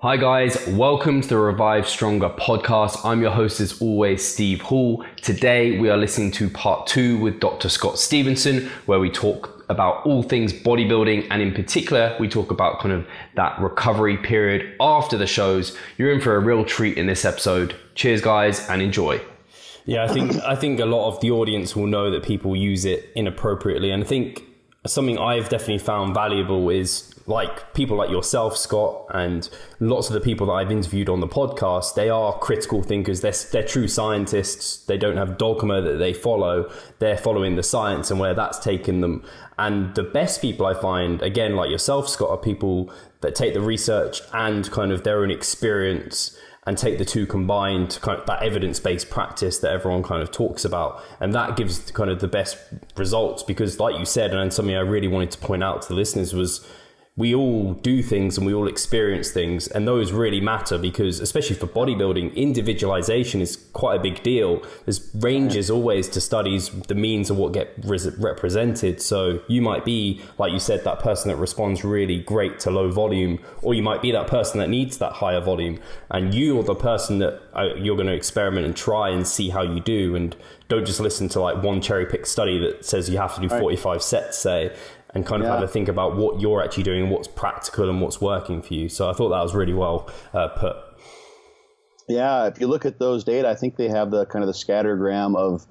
Hi guys, welcome to the Revive Stronger podcast. I'm your host as always, Steve Hall. Today we are listening to part 2 with Dr. Scott Stevenson, where we talk about all things bodybuilding, and in particular we talk about kind of that recovery period after the shows. You're in for a real treat in this episode. Cheers guys and enjoy. Yeah, I think a lot of the audience will know that people use it inappropriately, and I think something I've definitely found valuable is like people like yourself, Scott, and lots of the people that I've interviewed on the podcast. They are critical thinkers. They're true scientists. They don't have dogma that they follow. They're following the science and where that's taken them. And the best people I find, again, like yourself, Scott, are people that take the research and kind of their own experience and take the two combined to kind of that evidence-based practice that everyone kind of talks about. And that gives kind of the best results because, like you said, and something I really wanted to point out to the listeners was, we all do things and we all experience things, and those really matter because, especially for bodybuilding, individualization is quite a big deal. There's ranges always to studies, the means of what get represented. So you might be, like you said, that person that responds really great to low volume, or you might be that person that needs that higher volume, and you're the person that you're going to experiment and try and see how you do, and don't just listen to like one cherry pick study that says you have to do 45 sets, say, and kind of have to think about what you're actually doing and what's practical and what's working for you. So I thought that was really well put. Yeah, if you look at those data, I think they have the kind of the scattergram of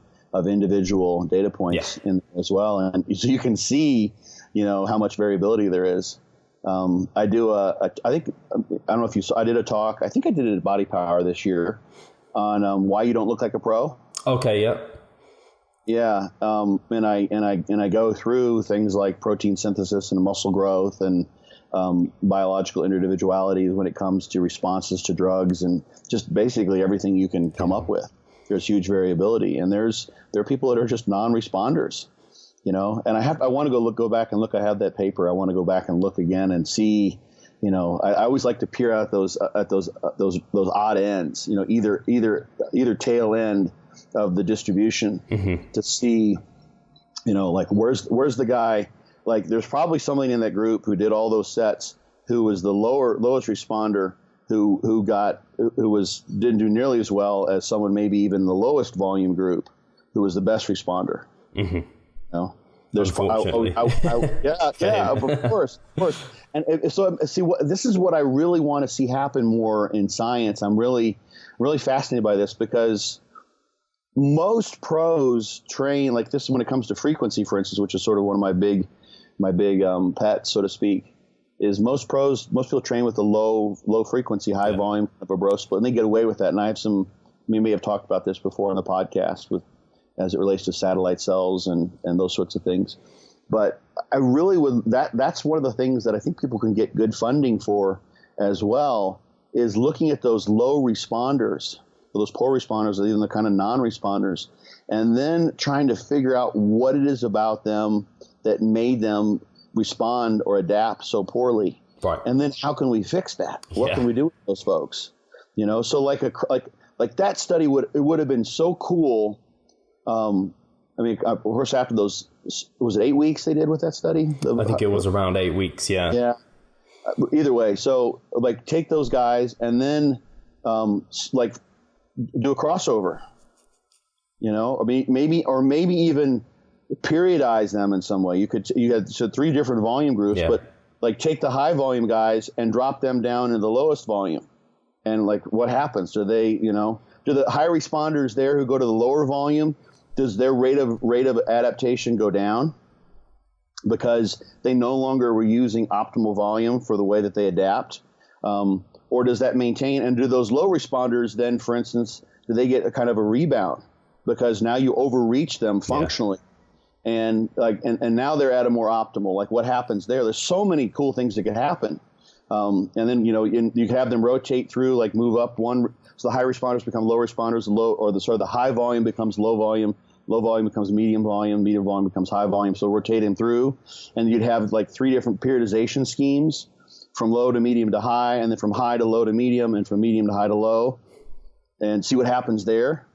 individual data points in as well. And so you can see, how much variability there is. I don't know if you saw, I did a talk, I think I did it at Body Power this year on why you don't look like a pro. Okay, yeah. Yeah, and I go through things like protein synthesis and muscle growth and biological individualities when it comes to responses to drugs and just basically everything you can come up with. There's huge variability, and there are people that are just non-responders, And I want to go back and look. I have that paper. I want to go back and look again and see. I always like to peer out those odd ends. Either tail end of the distribution to see, like where's the guy, like there's probably somebody in that group who did all those sets who was the lowest responder who didn't do nearly as well as someone maybe even the lowest volume group who was the best responder. There's unfortunately. Of course. And so see, this is what I really want to see happen more in science. I'm really, really fascinated by this because most pros train like this when it comes to frequency, for instance, which is sort of one of my big pets, so to speak, is most people train with a low frequency, high volume of a bro split, and they get away with that. And I have we may have talked about this before on the podcast as it relates to satellite cells and those sorts of things. But I really that's one of the things that I think people can get good funding for as well, is looking at those low responders, those poor responders, or even the kind of non-responders, and then trying to figure out what it is about them that made them respond or adapt so poorly. Right. And then how can we fix that? What can we do with those folks? So like that study would have been so cool. Of course, after those, was it 8 weeks they did with that study? I think it was around 8 weeks. Yeah. Yeah. Either way. So like take those guys and then do a crossover, maybe even periodize them in some way. You had 3 different volume groups, but like take the high volume guys and drop them down in the lowest volume. And like, what happens? Do they, do the high responders there who go to the lower volume, does their rate of adaptation go down because they no longer were using optimal volume for the way that they adapt? Or does that maintain? And do those low responders then, for instance, do they get a kind of a rebound because now you overreach them functionally, and now they're at a more optimal? Like what happens there? There's so many cool things that could happen, and then you can have them rotate through, like move up one, so the high responders become low responders, the high volume becomes low volume becomes medium volume becomes high volume. So rotate them through, and you'd have like 3 different periodization schemes, from low to medium to high, and then from high to low to medium, and from medium to high to low, and see what happens there.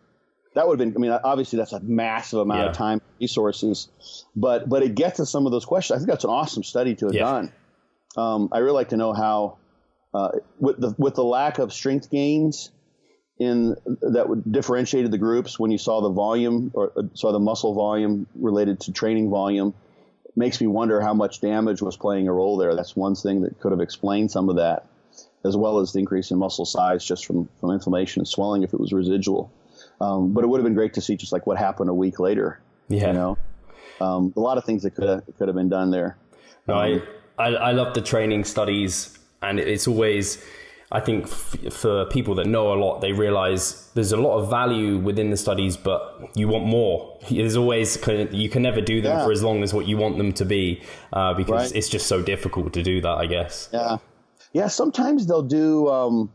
That would have been, obviously that's a massive amount of time and resources, but it gets to some of those questions. I think that's an awesome study to have done. I really like to know how with the lack of strength gains that would differentiated the groups when you saw the volume or saw the muscle volume related to training volume, makes me wonder how much damage was playing a role there. That's one thing that could have explained some of that, as well as the increase in muscle size just from inflammation and swelling if it was residual. But it would have been great to see just like what happened a week later. Yeah. You know, a lot of things that could have been done there. No, I love the training studies, and it's always, I think for people that know a lot, they realize there's a lot of value within the studies, but you want more. There's always you can never do them for as long as what you want them to be, because it's just so difficult to do that, I guess. Yeah. Yeah. Sometimes they'll do,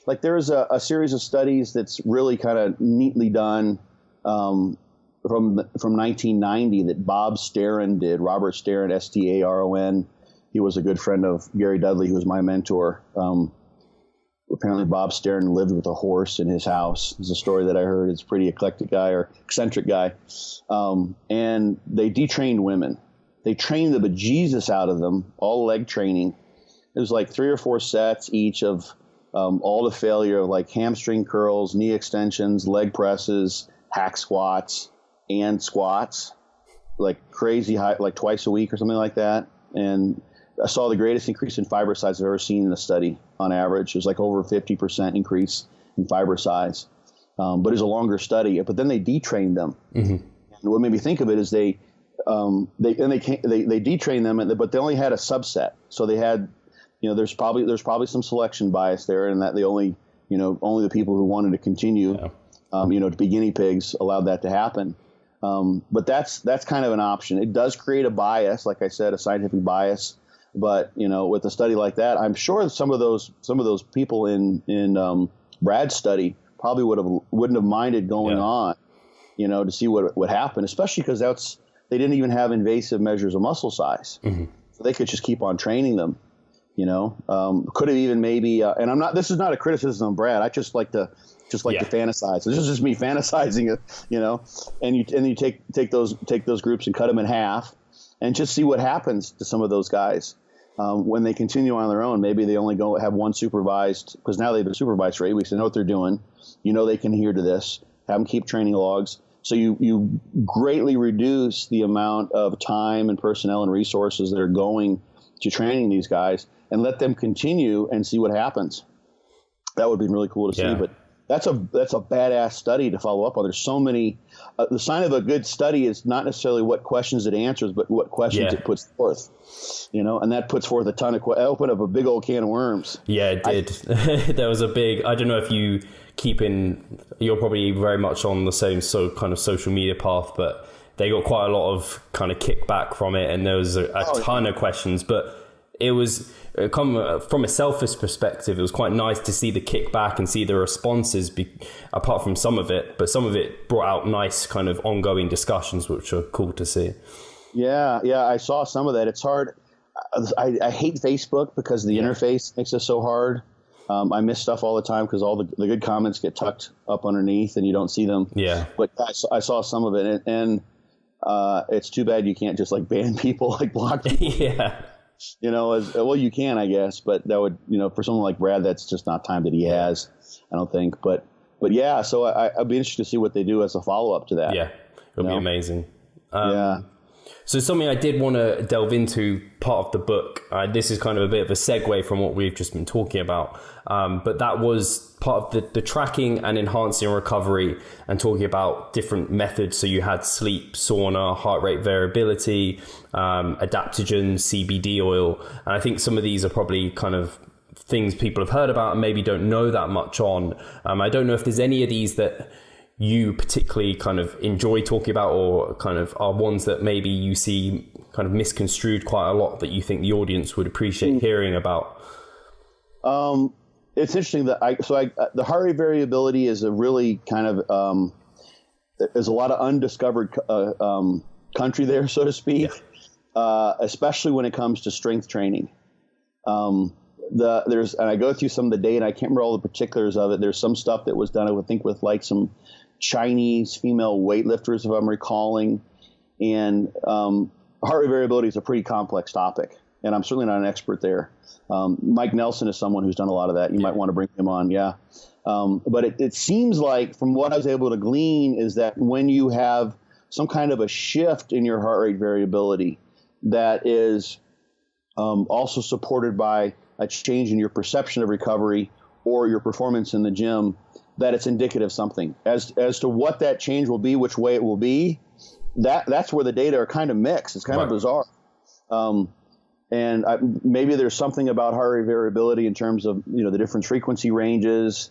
like there's a series of studies that's really kind of neatly done, from 1990 that Bob Staron did. Robert Staron, Staron. He was a good friend of Gary Dudley, who was my mentor. Apparently Bob Staron lived with a horse in his house. It's a story that I heard. It's a pretty eclectic guy or eccentric guy. And they detrained women. They trained the bejesus out of them, all leg training. It was like 3 or 4 sets each of all the failure of like hamstring curls, knee extensions, leg presses, hack squats, and squats, like crazy high, like twice a week or something like that. And I saw the greatest increase in fiber size I've ever seen in a study on average. It was like over 50% increase in fiber size. But it was a longer study. But then they detrained them. Mm-hmm. And what made me think of it is they detrained them, but they only had a subset. So they had, you know, there's probably some selection bias there, and that they only the people who wanted to continue, to be guinea pigs allowed that to happen. But that's kind of an option. It does create a bias, like I said, a scientific bias. But with a study like that, I'm sure some of those people in Brad's study probably wouldn't have minded going on, to see what happened, especially because they didn't even have invasive measures of muscle size, so they could just keep on training them. Could have even maybe, and this is not a criticism of Brad. I just like to fantasize. This is just me fantasizing it, and you take those groups and cut them in half and just see what happens to some of those guys. When they continue on their own, maybe they only go have one supervised, because now they've been supervised for 8 weeks. They know what they're doing. They can adhere to this. Have them keep training logs. So you greatly reduce the amount of time and personnel and resources that are going to training these guys, and let them continue and see what happens. That would be really cool to see. But that's a badass study to follow up on. There's so many. The sign of a good study is not necessarily what questions it answers, but what questions it puts forth. And that puts forth a ton of questions. Opened up a big old can of worms. Yeah, it did. There was a big. I don't know if you you're probably very much on the same kind of social media path, but they got quite a lot of kind of kickback from it, and there was a ton of questions. But it was from a selfish perspective, it was quite nice to see the kickback and see the responses, apart from some of it. But some of it brought out nice kind of ongoing discussions, which are cool to see. Yeah, I saw some of that. It's hard. I hate Facebook because the interface makes it so hard. I miss stuff all the time because all the good comments get tucked up underneath and you don't see them. Yeah. But I saw some of it, and it's too bad you can't just like ban people, like block people. Yeah. Well, you can, I guess, but that would, for someone like Brad, that's just not time that he has, I don't think. But yeah, so I'd be interested to see what they do as a follow up to that. Yeah, it'll be amazing. So something I did want to delve into, part of the book, this is kind of a bit of a segue from what we've just been talking about, but that was part of the tracking and enhancing recovery and talking about different methods. So you had sleep, sauna, heart rate variability, adaptogen, CBD oil. And I think some of these are probably kind of things people have heard about and maybe don't know that much on. I don't know if there's any of these that you particularly kind of enjoy talking about, or kind of are ones that maybe you see kind of misconstrued quite a lot that you think the audience would appreciate hearing about. It's interesting that the heart rate variability is a really kind of there's a lot of undiscovered country there, so to speak, especially when it comes to strength training. And I go through some of the data. I can't remember all the particulars of it. There's some stuff that was done, I would think, with like some Chinese female weightlifters, if I'm recalling. And heart rate variability is a pretty complex topic. and I'm certainly not an expert there. Mike Nelson is someone who's done a lot of that. You might want to bring him on, yeah. But it seems like, from what I was able to glean, is that when you have some kind of a shift in your heart rate variability that is also supported by a change in your perception of recovery or your performance in the gym, that it's indicative of something. As to what that change will be, which way it will be, that's where the data are kind of mixed. It's kind of bizarre. And maybe there's something about heart rate variability in terms of, the different frequency ranges.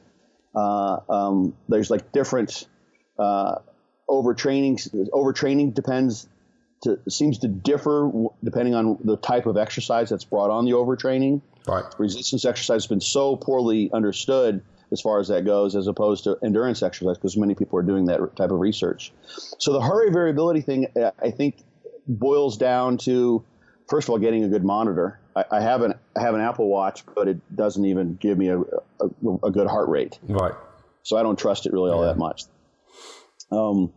There's like different overtraining. Overtraining seems to differ depending on the type of exercise that's brought on the overtraining. Right. Resistance exercise has been so poorly understood as far as that goes, as opposed to endurance exercise, because many people are doing that type of research. So the heart rate variability thing, I think, boils down to, first of all, getting a good monitor. I have an Apple Watch, but it doesn't even give me a good heart rate. Right. So I don't trust it really all that much. And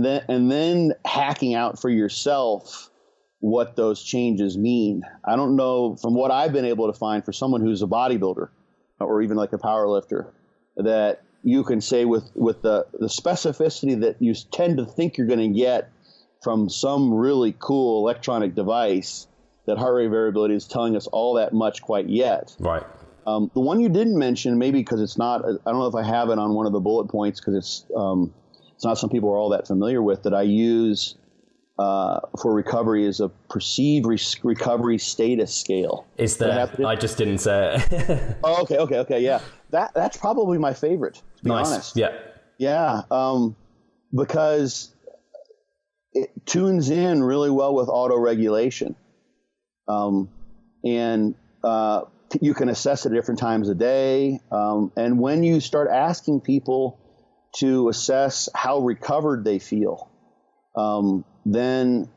then hacking out for yourself what those changes mean. I don't know, from what I've been able to find, for someone who's a bodybuilder or even like a power lifter, that you can say with the specificity that you tend to think you're going to get from some really cool electronic device, that heart rate variability is telling us all that much quite yet. Right. The one you didn't mention, maybe because it's not, I don't know if I have it on one of the bullet points, because it's not some people are all that familiar with, that I use for recovery, is a perceived recovery status scale. Is that? I just didn't say it. Oh, okay, yeah. That's probably my favorite, to be honest. Yeah. Yeah, because it tunes in really well with auto-regulation. And you can assess it at different times of day. And when you start asking people to assess how recovered they feel, then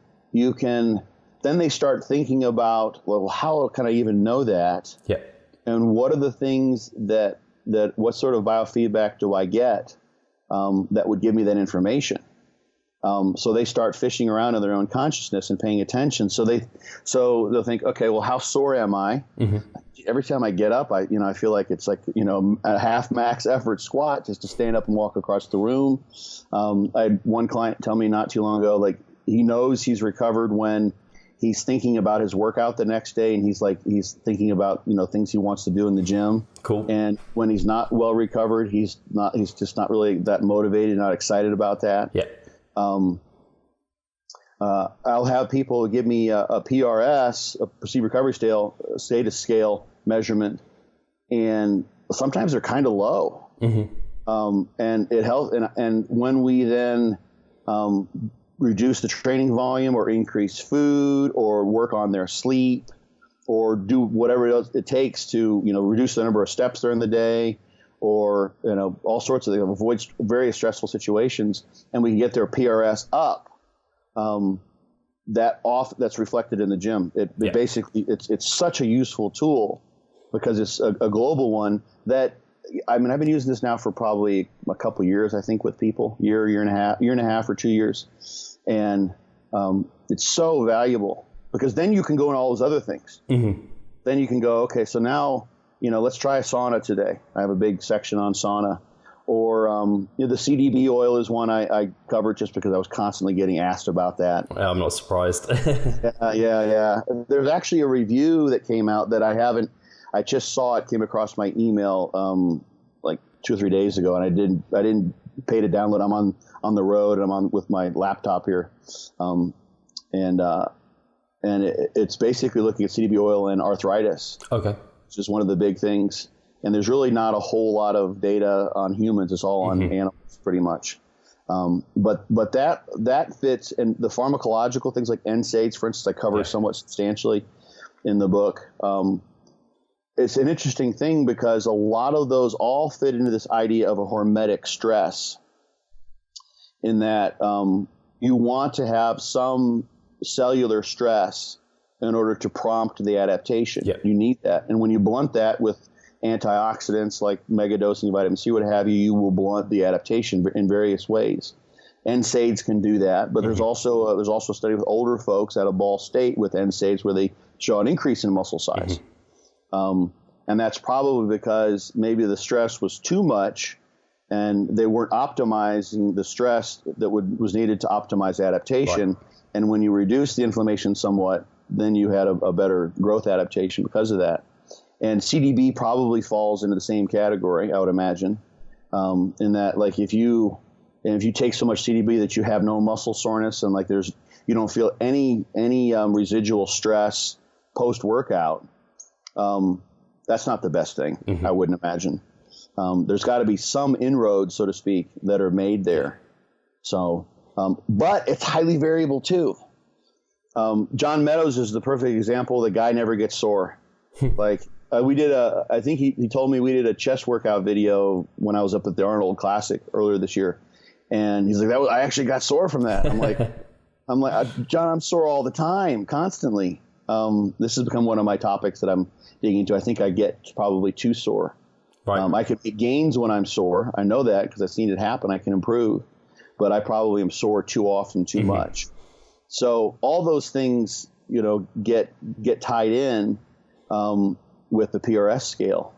they start thinking about, well, how can I even know that? Yeah. And what are the things that what sort of biofeedback do I get that would give me that information? So they start fishing around in their own consciousness and paying attention. So they'll think, okay, well, how sore am I? Mm-hmm. Every time I get up, I feel like it's like, a half max effort squat just to stand up and walk across the room. I had one client tell me not too long ago, like, he knows he's recovered when he's thinking about his workout the next day, and he's thinking about, things he wants to do in the gym. Cool. And when he's not well recovered, he's just not really that motivated, not excited about that. Yeah. I'll have people give me a PRS, a perceived recovery status scale measurement, and sometimes they're kind of low. Mm-hmm. And it helps. And when we then reduce the training volume, or increase food, or work on their sleep, or do whatever else it takes to reduce the number of steps during the day, or all sorts of things, avoid various stressful situations, and we can get their PRS up, that's reflected in the gym. It basically, it's such a useful tool, because it's a global one that, I've been using this now for probably a couple of years, I think, with people, year and a half or 2 years. And it's so valuable, because then you can go in all those other things. Mm-hmm. Then you can go, okay, so now, let's try a sauna today. I have a big section on sauna. Or the CDB oil is one I covered, just because I was constantly getting asked about that. I'm not surprised. Yeah. There's actually a review that came out that I just saw it, came across my email like 2 or 3 days ago, and I didn't pay to download. I'm on the road, and I'm on with my laptop here, and it's basically looking at CDB oil and arthritis. Okay, which is one of the big things. And there's really not a whole lot of data on humans. It's all on animals, pretty much. But that fits, and the pharmacological things like NSAIDs, for instance, I cover somewhat substantially in the book. It's an interesting thing, because a lot of those all fit into this idea of a hormetic stress, in that you want to have some cellular stress in order to prompt the adaptation. Yep. You need that. And when you blunt that with antioxidants like megadosing vitamin C, what have you will blunt the adaptation in various ways. NSAIDs can do that, but there's also a study with older folks out of Ball State with NSAIDs where they show an increase in muscle size. And that's probably because maybe the stress was too much and they weren't optimizing the stress that was needed to optimize adaptation. Right. And when you reduce the inflammation somewhat, then you had a better growth adaptation because of that. And CDB probably falls into the same category, I would imagine, in that, like, if you take so much CDB that you have no muscle soreness and like you don't feel any residual stress post workout, that's not the best thing. I wouldn't imagine. There's got to be some inroads, so to speak, that are made there. So, but it's highly variable too. John Meadows is the perfect example. The guy never gets sore. Like I think he told me we did a chest workout video when I was up at the Arnold Classic earlier this year. And he's like, I actually got sore from that. I'm like, John, I'm sore all the time, constantly. This has become one of my topics that I'm digging into. I think I get probably too sore. Right. I can make gains when I'm sore. I know that because I've seen it happen. I can improve, but I probably am sore too often, too much. So all those things, get tied in with the PRS scale,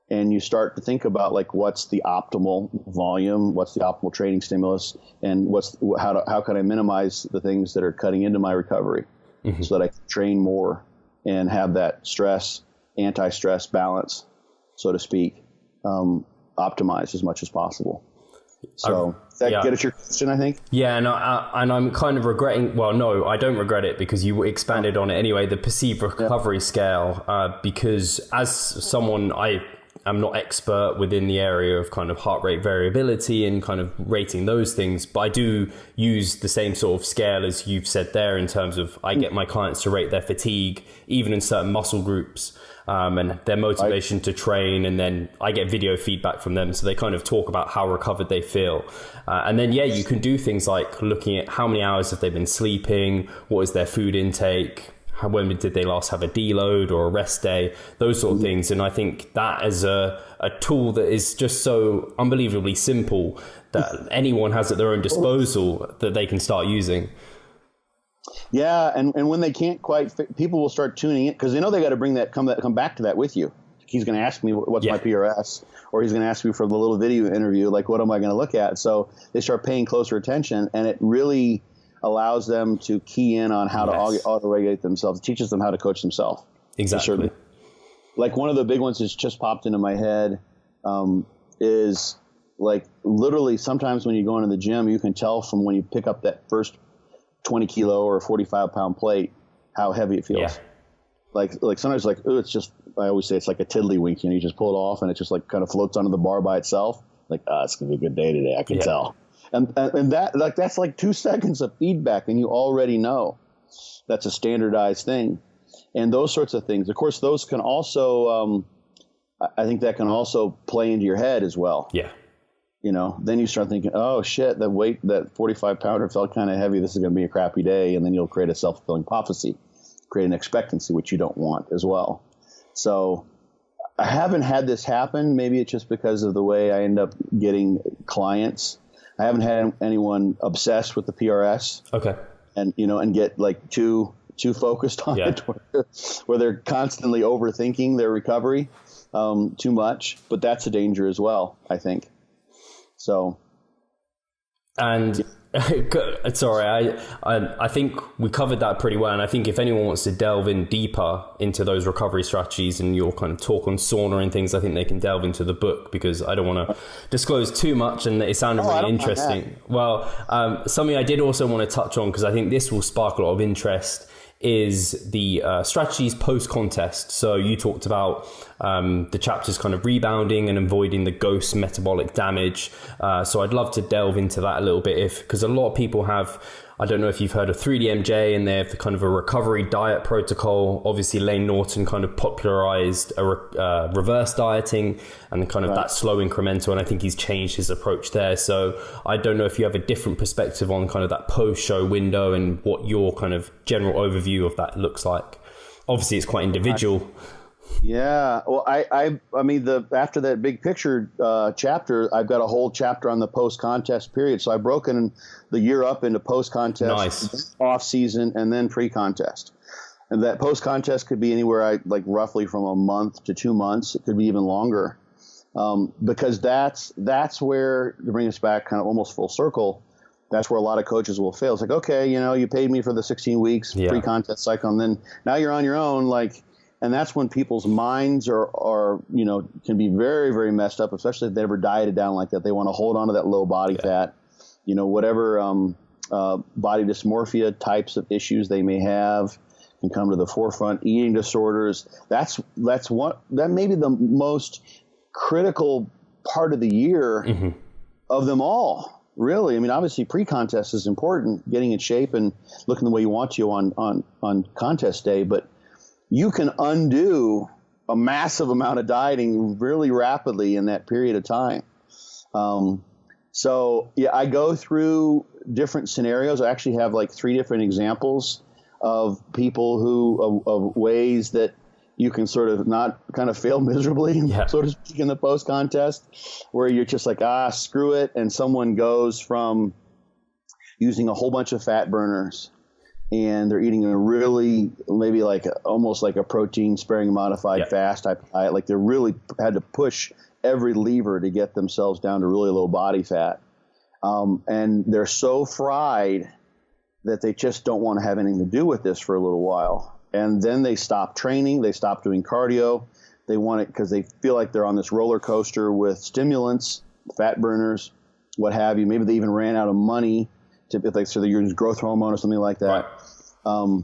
and you start to think about like what's the optimal volume, what's the optimal training stimulus, and how can I minimize the things that are cutting into my recovery so that I can train more and have that anti-stress balance, so to speak, optimized as much as possible. So that get at your question, I think? Yeah, and I'm kind of regretting, well, no, I don't regret it because you expanded on it anyway, the perceived recovery scale, because as someone, I'm not expert within the area of kind of heart rate variability and kind of rating those things, but I do use the same sort of scale as you've said there in terms of I get my clients to rate their fatigue, even in certain muscle groups, and their motivation to train. And then I get video feedback from them. So they kind of talk about how recovered they feel. And then, you can do things like looking at how many hours have they been sleeping, what is their food intake, when did they last have a deload or a rest day, those sort of things. And I think that is a tool that is just so unbelievably simple that anyone has at their own disposal that they can start using. Yeah, and when they can't quite, people will start tuning in because they know they got to come back to that with you. He's going to ask me what's my PRS, or he's going to ask me for the little video interview, like what am I going to look at? So they start paying closer attention, and it really allows them to key in on how to auto-regulate themselves. It teaches them how to coach themselves. Exactly. Like one of the big ones that's just popped into my head is like literally sometimes when you go into the gym, you can tell from when you pick up that first 20 kilo or 45 pound plate how heavy it feels. Yeah. Like sometimes like, ooh, it's just, I always say it's like a tiddlywink. You just pull it off and it just like kind of floats onto the bar by itself. Like, it's going to be a good day today. I can tell. And that that's like 2 seconds of feedback, and you already know that's a standardized thing. And those sorts of things, of course, those can also, I think that can also play into your head as well. Yeah. Then you start thinking, oh shit, that 45 pounder felt kind of heavy. This is going to be a crappy day. And then you'll create a self-fulfilling prophecy, create an expectancy, which you don't want as well. So I haven't had this happen. Maybe it's just because of the way I end up getting clients. I haven't had anyone obsessed with the PRS. Okay. And, and get like too focused on it where they're constantly overthinking their recovery too much. But that's a danger as well, I think. So. And sorry, I think we covered that pretty well. And I think if anyone wants to delve in deeper into those recovery strategies and your kind of talk on sauna and things, I think they can delve into the book because I don't want to disclose too much. And it sounded really interesting. Well, something I did also want to touch on, because I think this will spark a lot of interest, is the strategies post-contest. So you talked about the chapters kind of rebounding and avoiding the ghost metabolic damage. So I'd love to delve into that a little bit, because a lot of people have, I don't know if you've heard of 3DMJ, and they have the kind of a recovery diet protocol. Obviously, Lane Norton kind of popularized reverse dieting and kind of that slow incremental, and I think he's changed his approach there. So I don't know if you have a different perspective on kind of that post-show window and what your kind of general overview of that looks like. Obviously, it's quite individual. Yeah, well, I mean, after that big picture chapter, I've got a whole chapter on the post-contest period. So I've broken the year up into post-contest, off-season, and then pre-contest. And that post-contest could be anywhere like roughly from a month to 2 months. It could be even longer, because that's where, to bring us back kind of almost full circle, that's where a lot of coaches will fail. It's like, okay, you paid me for the 16 weeks pre-contest cycle, and then now you're on your own. And that's when people's minds are can be very, very messed up, especially if they ever dieted down like that. They want to hold on to that low body fat, whatever body dysmorphia types of issues they may have can come to the forefront. Eating disorders. That may be the most critical part of the year of them all. Really, I mean, obviously pre-contest is important, getting in shape and looking the way you want to on contest day, but you can undo a massive amount of dieting really rapidly in that period of time. So yeah, I go through different scenarios. I actually have like 3 different examples of people of ways that you can sort of not kind of fail miserably, so to speak, in the post-contest, where you're just like, screw it. And someone goes from using a whole bunch of fat burners and they're eating a really, maybe like almost like a protein sparing modified fast type of diet. Like they really had to push every lever to get themselves down to really low body fat. And they're so fried that they just don't want to have anything to do with this for a little while. And then they stop training, they stop doing cardio. They want it because they feel like they're on this roller coaster with stimulants, fat burners, what have you. Maybe they even ran out of money so they're using growth hormone or something like that. Right.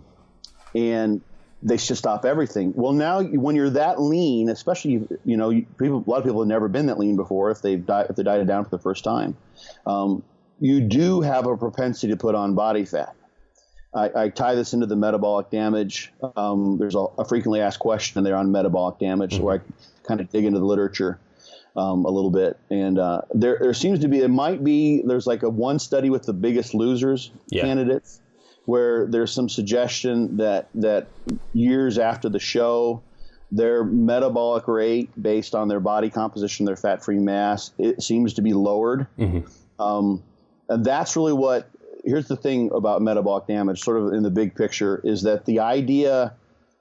And they should stop everything. Well, now when you're that lean, especially, a lot of people have never been that lean before if they dieted down for the first time. You do have a propensity to put on body fat. I tie this into the metabolic damage. There's a frequently asked question there on metabolic damage, where I kind of dig into the literature a little bit. And there seems to be, there's like one study with the Biggest Losers candidates, where there's some suggestion that years after the show, their metabolic rate based on their body composition, their fat-free mass, it seems to be lowered. And that's really here's the thing about metabolic damage, sort of in the big picture, is that the idea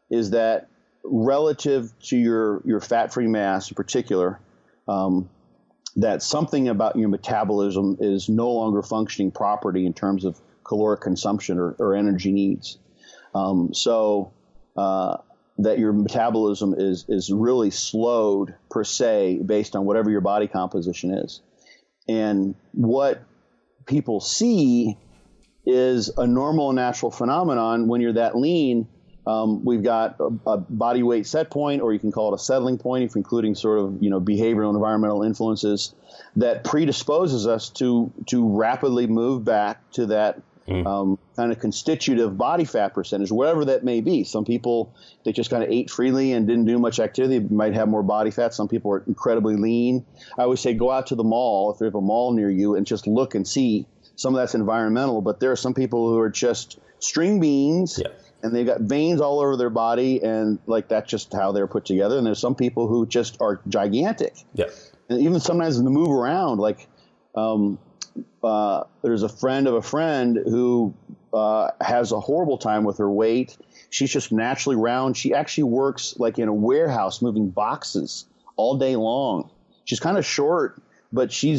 is that relative to your fat-free mass in particular, that something about your metabolism is no longer functioning properly in terms of caloric consumption or energy needs. So that your metabolism is really slowed per se based on whatever your body composition is. And what people see is a normal and natural phenomenon when you're that lean. We've got a body weight set point, or you can call it a settling point, if including sort of behavioral and environmental influences that predisposes us to rapidly move back to that kind of constitutive body fat percentage, whatever that may be. Some people, they just kind of ate freely and didn't do much activity, might have more body fat. Some people are incredibly lean. I always say go out to the mall, if you have a mall near you, and just look and see. Some of that's environmental, but there are some people who are just string beans, and they've got veins all over their body, and like that's just how they're put together. And there's some people who just are gigantic. And even sometimes to move around, like there's a friend of a friend who has a horrible time with her weight. She's just naturally round. She actually works like in a warehouse moving boxes all day long. She's kind of short, but she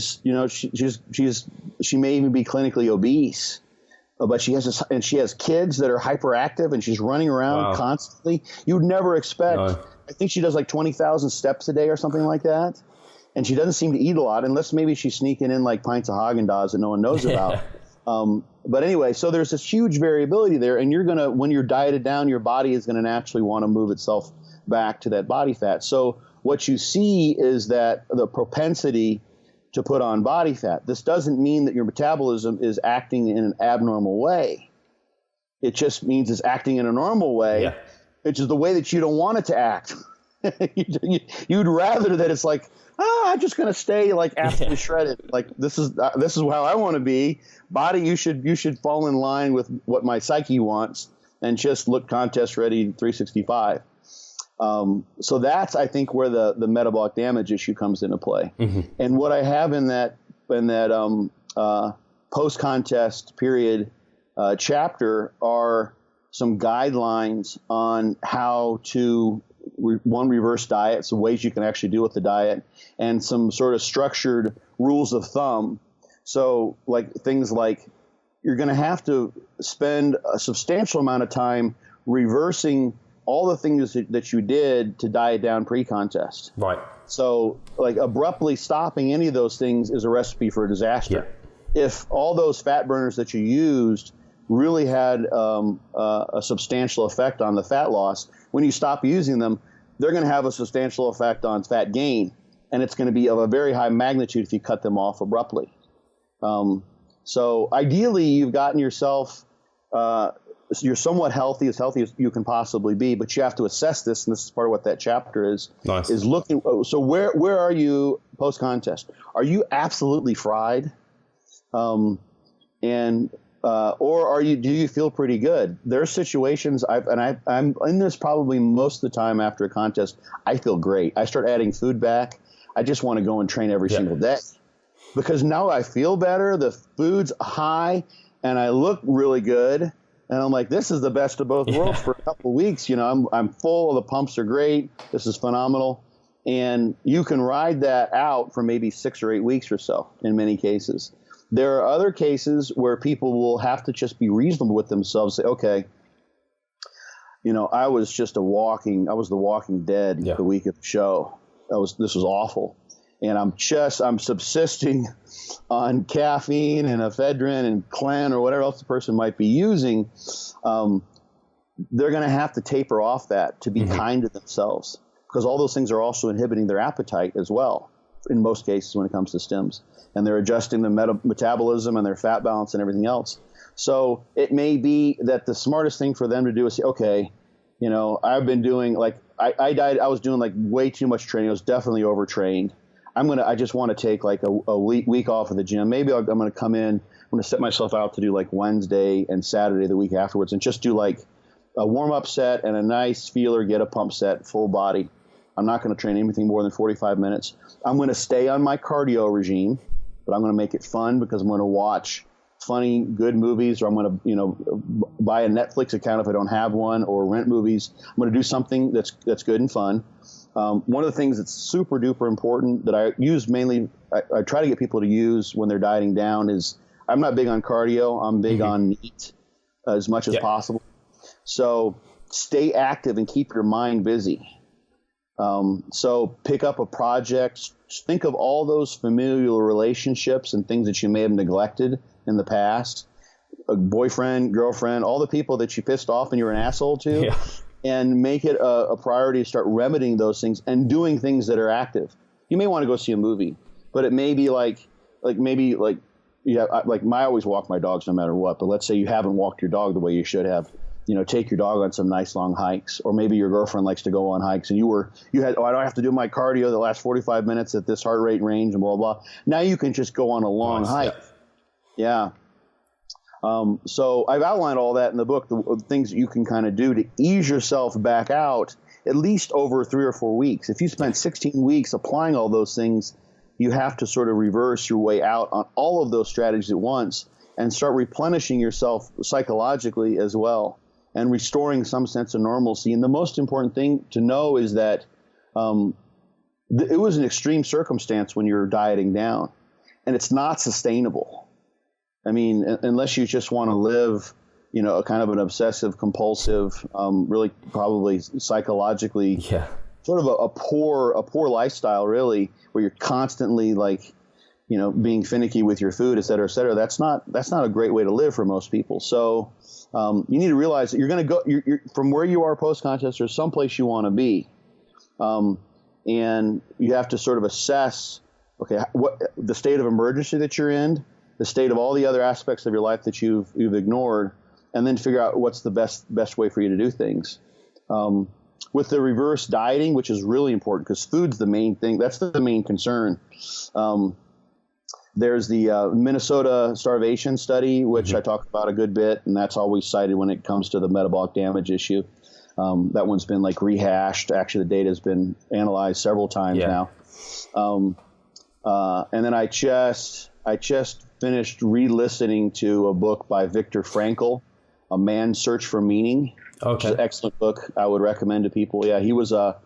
may even be clinically obese. But she has kids that are hyperactive, and she's running around constantly. You would never expect. No. I think she does like 20,000 steps a day or something like that. And she doesn't seem to eat a lot, unless maybe she's sneaking in like pints of Haagen-Dazs that no one knows about. But anyway, so there's this huge variability there, and when you're dieted down, your body is going to naturally want to move itself back to that body fat. So what you see is that the propensity to put on body fat. This doesn't mean that your metabolism is acting in an abnormal way. It just means it's acting in a normal way, which is the way that you don't want it to act. You'd rather that it's like, I'm just going to stay like absolutely shredded. Like this is how I want to be. Body, you should fall in line with what my psyche wants and just look contest ready 365. So that's, I think, where the metabolic damage issue comes into play. And what I have in that post-contest period chapter are some guidelines on how to reverse diet, some ways you can actually do with the diet, and some sort of structured rules of thumb. So like things like you're going to have to spend a substantial amount of time reversing all the things that you did to diet down pre-contest. Right. So like abruptly stopping any of those things is a recipe for a disaster. Yeah. If all those fat burners that you used really had a substantial effect on the fat loss, when you stop using them, they're going to have a substantial effect on fat gain, and it's going to be of a very high magnitude if you cut them off abruptly. So ideally, you've gotten yourself, you're somewhat healthy as you can possibly be, but you have to assess this, and this is part of what that chapter is. Nice. Is looking. So where are you post contest? Are you absolutely fried? Or do you feel pretty good? There are situations I'm in this probably most of the time after a contest. I feel great. I start adding food back. I just want to go and train every single day because now I feel better. The food's high and I look really good. And I'm like, this is the best of both worlds for a couple of weeks. You know, I'm full. The pumps are great. This is phenomenal. And you can ride that out for maybe 6 or 8 weeks or so in many cases. There are other cases where people will have to just be reasonable with themselves. Say, okay, you know, I was the walking dead the week of the show. This was awful. And I'm subsisting on caffeine and ephedrine and Clen or whatever else the person might be using. They're going to have to taper off that to be kind to themselves, because all those things are also inhibiting their appetite as well in most cases when it comes to stims. And they're adjusting the metabolism and their fat balance and everything else. So it may be that the smartest thing for them to do is say, okay, you know, I've been doing I was doing like way too much training. I was definitely overtrained. I just want to take like a week off of the gym. Maybe I'm going to come in, I'm going to set myself out to do like Wednesday and Saturday the week afterwards and just do like a warm up set and a nice feeler, get a pump set, full body. I'm not going to train anything more than 45 minutes. I'm going to stay on my cardio regime, but I'm going to make it fun because I'm going to watch funny, good movies, or I'm going to, buy a Netflix account if I don't have one, or rent movies. I'm going to do something that's good and fun. One of the things that's super duper important that I use mainly, I try to get people to use when they're dieting down is, I'm not big on cardio. I'm big on NEAT as much as possible. So stay active and keep your mind busy. So pick up a project, think of all those familial relationships and things that you may have neglected in the past, a boyfriend, girlfriend, all the people that you pissed off and you're an asshole to, and make it a priority to start remedying those things and doing things that are active. You may want to go see a movie, but it may be I always walk my dogs no matter what, but let's say you haven't walked your dog the way you should have. Take your dog on some nice long hikes, or maybe your girlfriend likes to go on hikes and I don't have to do my cardio the last 45 minutes at this heart rate range and blah, blah. Now you can just go on a long hike. Yeah. So I've outlined all that in the book, the things that you can kind of do to ease yourself back out at least over 3 or 4 weeks. If you spend 16 weeks applying all those things, you have to sort of reverse your way out on all of those strategies at once and start replenishing yourself psychologically as well, and restoring some sense of normalcy. And the most important thing to know is that it was an extreme circumstance when you're dieting down, and it's not sustainable. I mean, unless you just want to live, a kind of an obsessive compulsive, really probably psychologically sort of a poor lifestyle, really, where you're constantly being finicky with your food, et cetera, et cetera. That's not a great way to live for most people. So you need to realize that you're going to go you're from where you are post-contest, there's someplace you want to be. And you have to sort of assess, okay, what the state of emergency that you're in, the state of all the other aspects of your life that you've ignored, and then figure out what's the best way for you to do things. With the reverse dieting, which is really important because food's the main thing. That's the main concern. There's the Minnesota starvation study, which I talk about a good bit, and that's always cited when it comes to the metabolic damage issue. That one's been rehashed. Actually, the data has been analyzed several times now. And then I just finished re-listening to a book by Viktor Frankl, A Man's Search for Meaning. Okay. Which is an excellent book I would recommend to people. Yeah, he was a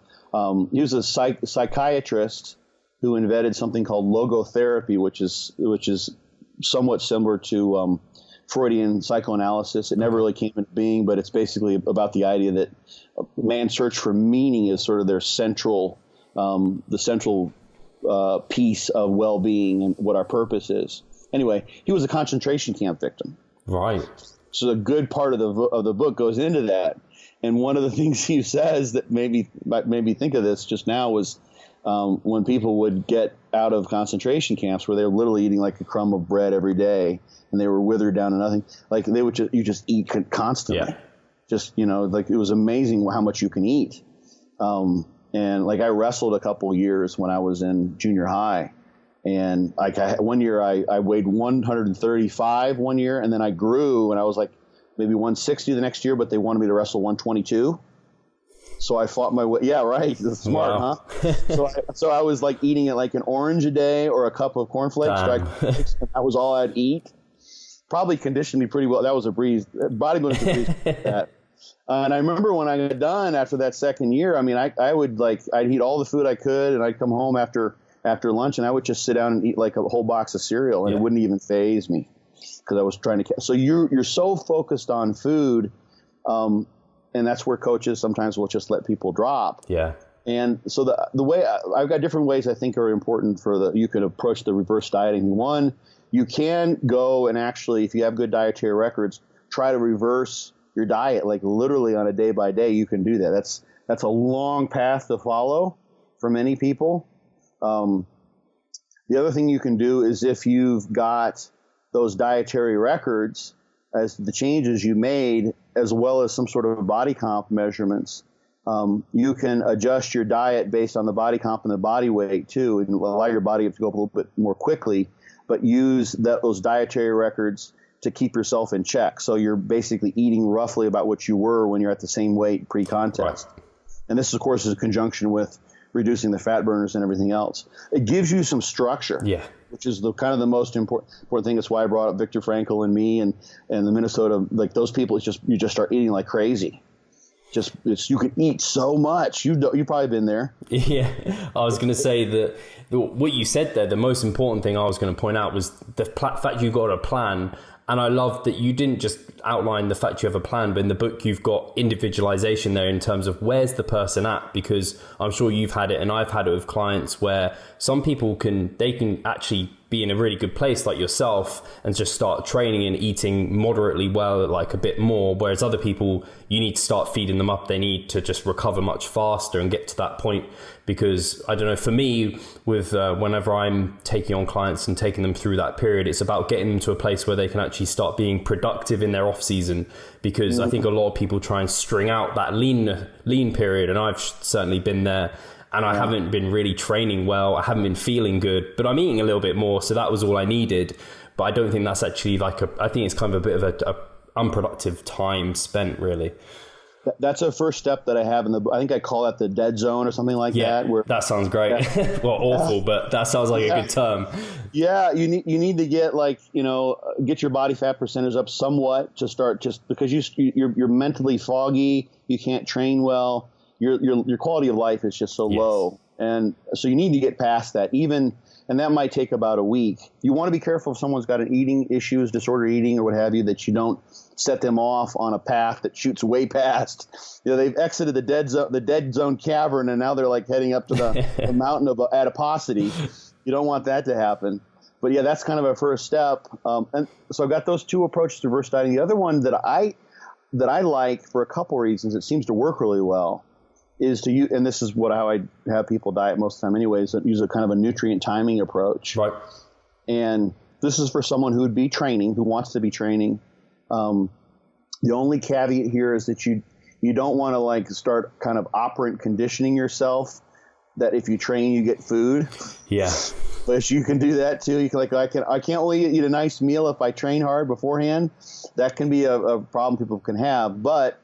psychiatrist who invented something called logotherapy, which is somewhat similar to Freudian psychoanalysis. It never really came into being, but it's basically about the idea that man's search for meaning is sort of their central, the central piece of well-being and what our purpose is. Anyway, he was a concentration camp victim. Right. So a good part of the book goes into that. And one of the things he says that made me think of this just now was when people would get out of concentration camps where they were literally eating like a crumb of bread every day and they were withered down to nothing. Like they would you just eat constantly. Yeah. Just, like it was amazing how much you can eat. And like I wrestled a couple years when I was in junior high. And like one year I weighed 135 one year, and then I grew and I was like maybe 160 the next year, but they wanted me to wrestle 122. So I fought my way. Yeah, right. That's smart, wow. Huh? So I was like eating it like an orange a day or a cup of cornflakes. And that was all I'd eat. Probably conditioned me pretty well. That was a breeze. Bodybuilding's a breeze like that. And I remember when I got done after that second year, I mean, I'd eat all the food I could, and I'd come home after lunch, and I would just sit down and eat like a whole box of cereal, and it wouldn't even faze me because I was trying to. So you're so focused on food, and that's where coaches sometimes will just let people drop. Yeah. And so the way I've got different ways I think are important you could approach the reverse dieting. One, you can go and actually, if you have good dietary records, try to reverse your diet, like literally on a day by day. You can do that. That's a long path to follow for many people. The other thing you can do is if you've got those dietary records as the changes you made, as well as some sort of body comp measurements, you can adjust your diet based on the body comp and the body weight too, and allow your body to go up a little bit more quickly, but use those dietary records to keep yourself in check. So you're basically eating roughly about what you were when you're at the same weight pre-contest. Right. And this, of course, is in conjunction with reducing the fat burners and everything else. It gives you some structure, which is the kind of the most important thing. That's why I brought up Viktor Frankl and me and the Minnesota, like those people. It's just, you just start eating like crazy. You can eat so much. You've probably been there. Yeah, I was going to say that what you said there, the most important thing I was going to point out was the fact you got a plan. And I love that you didn't just outline the fact you have a plan, but in the book you've got individualization there in terms of where's the person at, because I'm sure you've had it and I've had it with clients where some people can actually be in a really good place like yourself and just start training and eating moderately well, like a bit more, whereas other people, you need to start feeding them up. They need to just recover much faster and get to that point. Because I don't know, for me, with whenever I'm taking on clients and taking them through that period, it's about getting them to a place where they can actually start being productive in their off season. Because I think a lot of people try and string out that lean period, and I've certainly been there. And I haven't been really training well. I haven't been feeling good, but I'm eating a little bit more. So that was all I needed. But I don't think that's actually I think it's kind of a bit of a unproductive time spent, really. That's a first step that I have I think I call that the Deadzone or something like that. Where that sounds great. Well, awful, but that sounds like a good term. Yeah, you need to get get your body fat percentage up somewhat to start, just because you're mentally foggy, you can't train well. Your quality of life is just so low. And so you need to get past that, and that might take about a week. You want to be careful if someone's got an eating issues, disorder eating or what have you, that you don't set them off on a path that shoots way past. They've exited the Deadzone cavern and now they're like heading up to the mountain of adiposity. You don't want that to happen. But yeah, that's kind of a first step. And so I've got those two approaches to reverse dieting. The other one that I like for a couple reasons, it seems to work really well, is to use, and this is how I have people diet most of the time anyways, use a kind of a nutrient timing approach. Right. And this is for someone who would be training, who wants to be training. The only caveat here is that you don't want to start kind of operant conditioning yourself that if you train, you get food. Yeah. But you can do that too. You can I can't only eat a nice meal if I train hard beforehand. That can be a problem people can have. But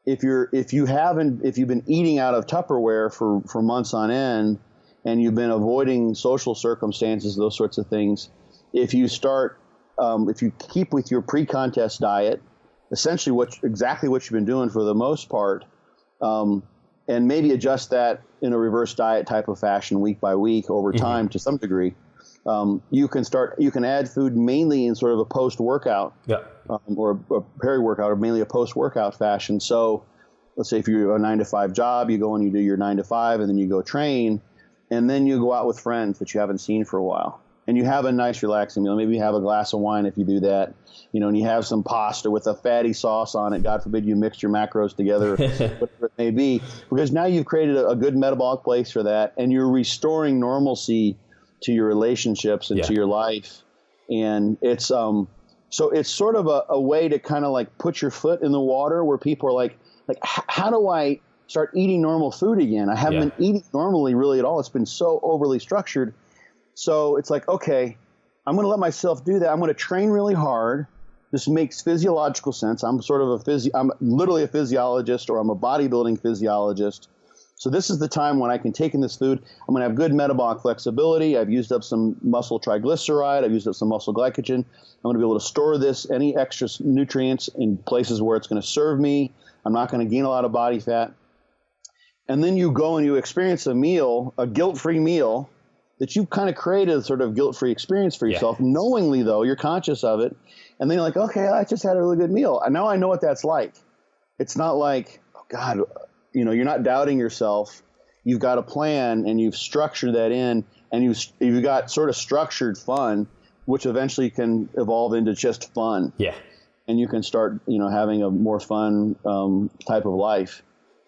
if you've been eating out of Tupperware for months on end, and you've been avoiding social circumstances, those sorts of things, if you keep with your pre-contest diet essentially exactly what you've been doing for the most part, and maybe adjust that in a reverse diet type of fashion week by week over time to some degree. You can add food mainly in sort of a post-workout or a peri-workout, or mainly a post-workout fashion. So let's say if you have a 9-to-5 job, you go and you do your 9 to 5 and then you go train, and then you go out with friends that you haven't seen for a while. And you have a nice relaxing meal. Maybe you have a glass of wine if you do that, and you have some pasta with a fatty sauce on it. God forbid you mix your macros together, whatever it may be, because now you've created a good metabolic place for that, and you're restoring normalcy to your relationships and to your life. And it's so it's sort of a way to kind of like put your foot in the water where people are like, how do I start eating normal food again? I haven't been eating normally really at all. It's been so overly structured. So it's like, okay, I'm going to let myself do that. I'm going to train really hard. This makes physiological sense. I'm sort of I'm literally a physiologist, or I'm a bodybuilding physiologist. So this is the time when I can take in this food. I'm going to have good metabolic flexibility. I've used up some muscle triglyceride. I've used up some muscle glycogen. I'm going to be able to store any extra nutrients in places where it's going to serve me. I'm not going to gain a lot of body fat. And then you go and you experience a meal, a guilt-free meal, that you've kind of created a sort of guilt-free experience for yourself. Knowingly, though, you're conscious of it. And then you're like, okay, I just had a really good meal. And now I know what that's like. It's not like, oh, God, you're not doubting yourself. You've got a plan, and you've structured that in, and you've got sort of structured fun, which eventually can evolve into just fun. Yeah. And you can start, having a more fun type of life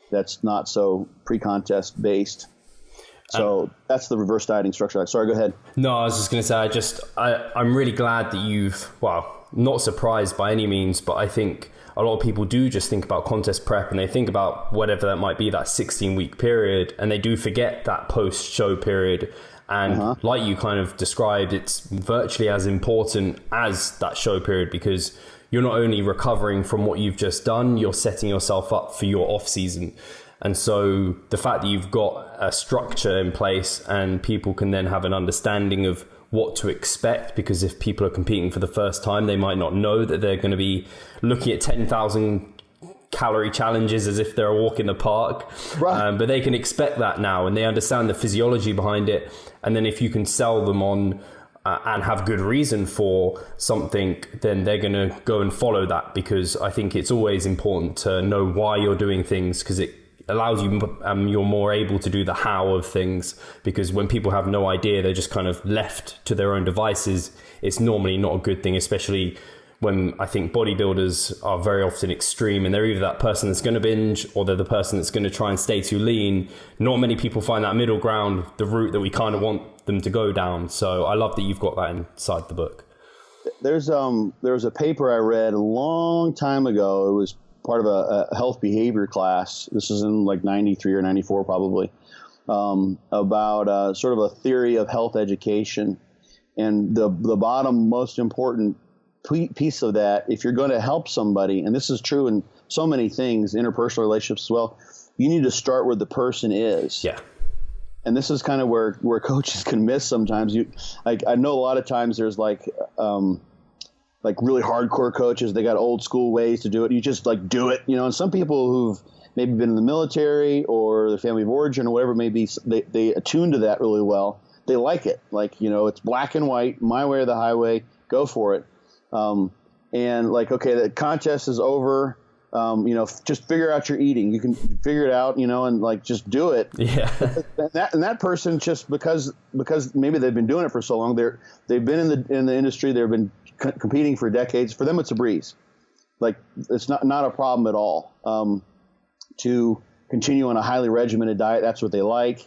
that's not so pre-contest based. So that's the reverse dieting structure. Sorry, go ahead. No, I was just going to say, I'm really glad that not surprised by any means, but I think a lot of people do just think about contest prep, and they think about whatever that might be, that 16-week period, and they do forget that post-show period. And like you kind of described, it's virtually as important as that show period, because you're not only recovering from what you've just done, you're setting yourself up for your off season. And so the fact that you've got a structure in place and people can then have an understanding of what to expect, because if people are competing for the first time, they might not know that they're going to be looking at 10,000 calorie challenges as if they're a walk in the park. Right. But they can expect that now, and they understand the physiology behind it. And then if you can sell them on and have good reason for something, then they're going to go and follow that, because I think it's always important to know why you're doing things, because it allows you, you're more able to do the how of things, because when people have no idea, they're just kind of left to their own devices. It's normally not a good thing, especially when I think bodybuilders are very often extreme, and they're either that person that's going to binge or they're the person that's going to try and stay too lean. Not many people find that middle ground, the route that we kind of want them to go down. So I love that you've got that inside the book. There was a paper I read a long time ago. It was part of a health behavior class. This is in like 93 or 94 probably, about sort of a theory of health education. And the bottom most important piece of that, if you're going to help somebody, and this is true in so many things, interpersonal relationships as well, you need to start where the person is. Yeah. And this is kind of where coaches can miss sometimes. I know a lot of times there's like really hardcore coaches, they got old school ways to do it. You just like do it, and some people who've maybe been in the military or their family of origin or whatever it may be, they attune to that really well. They like it. Like, it's black and white, my way or the highway, go for it. And like, okay, the contest is over. Just figure out your eating. You can figure it out, and like, just do it. Yeah. and that person, just because maybe they've been doing it for so long, they've been in the industry, they've been competing for decades. For them, it's a breeze. Like, it's not a problem at all. To continue on a highly regimented diet, that's what they like.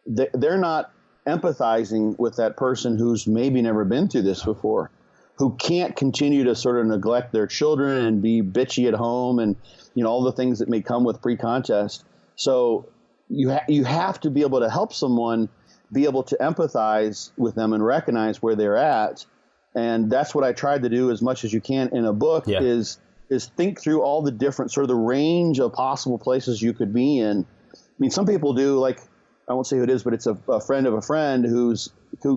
They're not empathizing with that person who's maybe never been through this before, who can't continue to sort of neglect their children and be bitchy at home and, all the things that may come with pre-contest. So you have to be able to help someone be able to empathize with them and recognize where they're at. And that's what I tried to do as much as you can in a book, is think through all the different sort of the range of possible places you could be in. I mean, some people do, like, I won't say who it is, but it's a friend of a friend who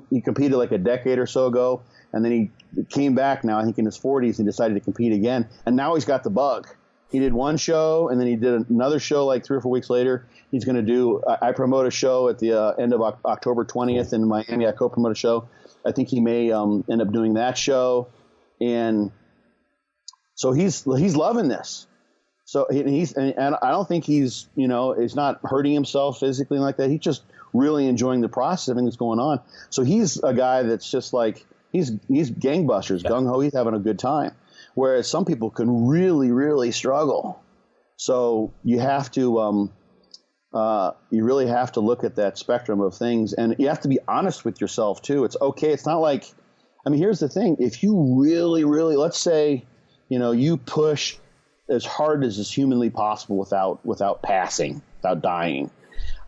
he competed like a decade or so ago. And then he came back now, I think in his 40s, and decided to compete again. And now he's got the bug. He did one show, and then he did another show like 3 or 4 weeks later. He's going to do, I promote a show at the end of October 20th in Miami. I co-promote a show. I think he may end up doing that show. And so he's loving this. So and I don't think he's, he's not hurting himself physically like that. He's just really enjoying the process of everything that's going on. So he's a guy that's just like, he's gangbusters, gung-ho. He's having a good time. Whereas some people can really, really struggle. So you have to, you really have to look at that spectrum of things, and you have to be honest with yourself too. It's okay. It's not like, here's the thing. If you really, really, let's say, you push as hard as is humanly possible without passing, without dying,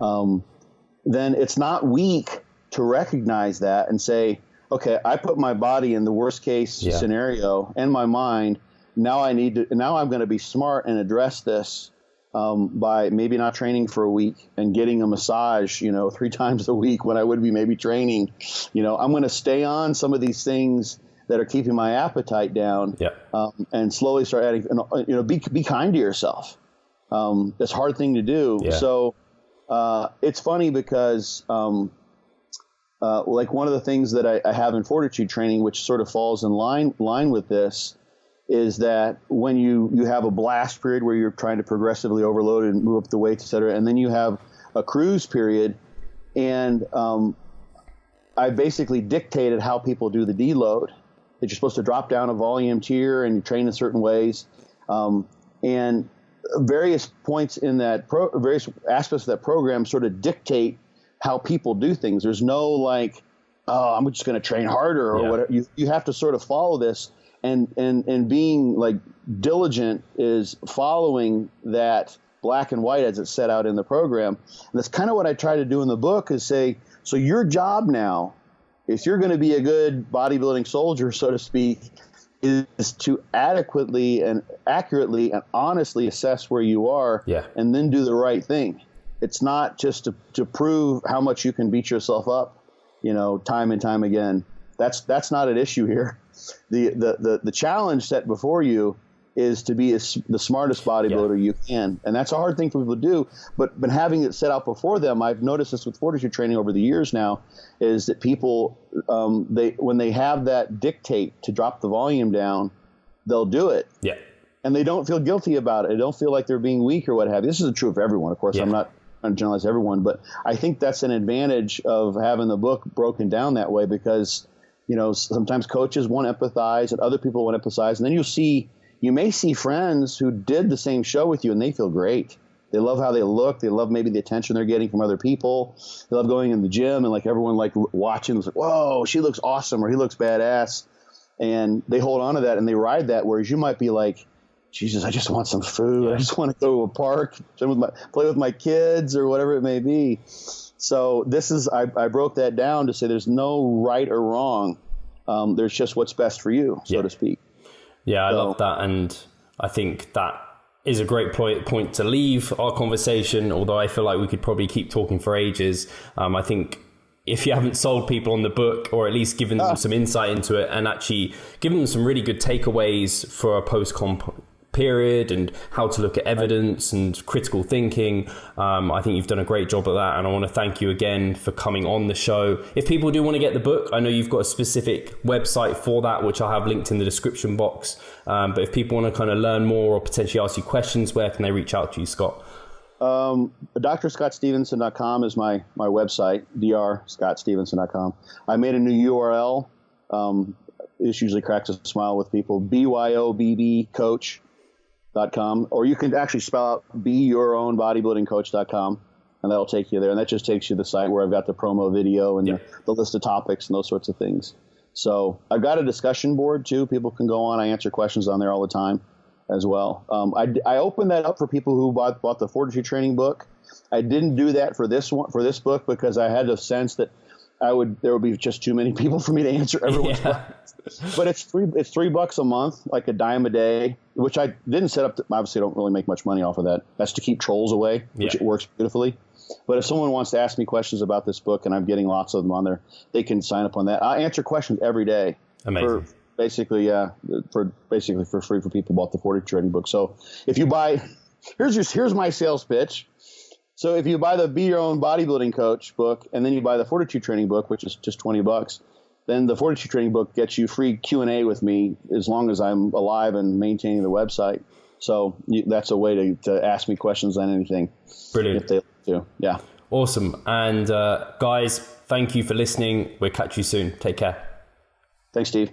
then it's not weak to recognize that and say, okay, I put my body in the worst case scenario and my mind. Now I'm going to be smart and address this by maybe not training for a week and getting a massage, 3 times a week when I would be maybe training. I'm going to stay on some of these things that are keeping my appetite down, and slowly start adding. Be kind to yourself. It's a hard thing to do. Yeah. So it's funny because like one of the things that I have in fortitude training, which sort of falls in line with this, is that when you have a blast period where you're trying to progressively overload and move up the weights, et cetera, and then you have a cruise period, and I basically dictated how people do the deload. That you're supposed to drop down a volume tier and you train in certain ways, and various points in that various aspects of that program sort of dictate how people do things. There's no like, oh, I'm just going to train harder or whatever. You have to sort of follow this, and being like diligent is following that black and white as it's set out in the program. And that's kind of what I try to do in the book, is say, so your job now, if you're going to be a good bodybuilding soldier, so to speak, is to adequately and accurately and honestly assess where you are, and then do the right thing. It's not just to prove how much you can beat yourself up, time and time again. That's not an issue here. The challenge set before you is to be the smartest bodybuilder you can. And that's a hard thing for people to do. But having it set out before them, I've noticed this with fortitude training over the years now, is that people, when they have that dictate to drop the volume down, they'll do it. Yeah. And they don't feel guilty about it. They don't feel like they're being weak or what have you. This isn't true for everyone, of course. I'm not trying to generalize everyone, but I think that's an advantage of having the book broken down that way, because, sometimes coaches won't empathize and other people won't empathize. And then you may see friends who did the same show with you and they feel great. They love how they look. They love maybe the attention they're getting from other people. They love going in the gym and like everyone like watching, like, whoa, she looks awesome or he looks badass. And they hold on to that and they ride that. Whereas you might be like, Jesus, I just want some food. I just want to go to a park, play with my kids or whatever it may be. So I broke that down to say there's no right or wrong. There's just what's best for you, so to speak. Yeah, I love that. And I think that is a great point to leave our conversation, although I feel like we could probably keep talking for ages. I think if you haven't sold people on the book, or at least given them some insight into it and actually given them some really good takeaways for a post-comp period and how to look at evidence and critical thinking, I think you've done a great job of that, and I want to thank you again for coming on the show. If people do want to get the book, I know you've got a specific website for that, which I'll have linked in the description box, but if people want to kind of learn more or potentially ask you questions, where can they reach out to you, Scott? DrScottStevenson.com is my website, DrScottStevenson.com. I made a new URL. This usually cracks a smile with people, BYOBBcoach.com, or you can actually spell out BeYourOwnBodybuildingCoach.com, and that'll take you there. And that just takes you to the site where I've got the promo video and the list of topics and those sorts of things. So I've got a discussion board too. People can go on. I answer questions on there all the time as well. I opened that up for people who bought the fortitude training book. I didn't do that for this book because I had a sense that there would be just too many people for me to answer everyone's questions. But it's $3 a month, like a dime a day, which I didn't set up. Obviously, I don't really make much money off of that. That's to keep trolls away, which it works beautifully. But if someone wants to ask me questions about this book, and I'm getting lots of them on there, they can sign up on that. I answer questions every day. Amazing. For free for people bought the 42 training book. So if you buy, here's my sales pitch. So if you buy the Be Your Own Bodybuilding Coach book, and then you buy the 42 training book, which is just $20, then the 42 training book gets you free Q&A with me as long as I'm alive and maintaining the website. So that's a way to ask me questions on anything. Brilliant. If they do. Yeah. Awesome. And guys, thank you for listening. We'll catch you soon. Take care. Thanks, Steve.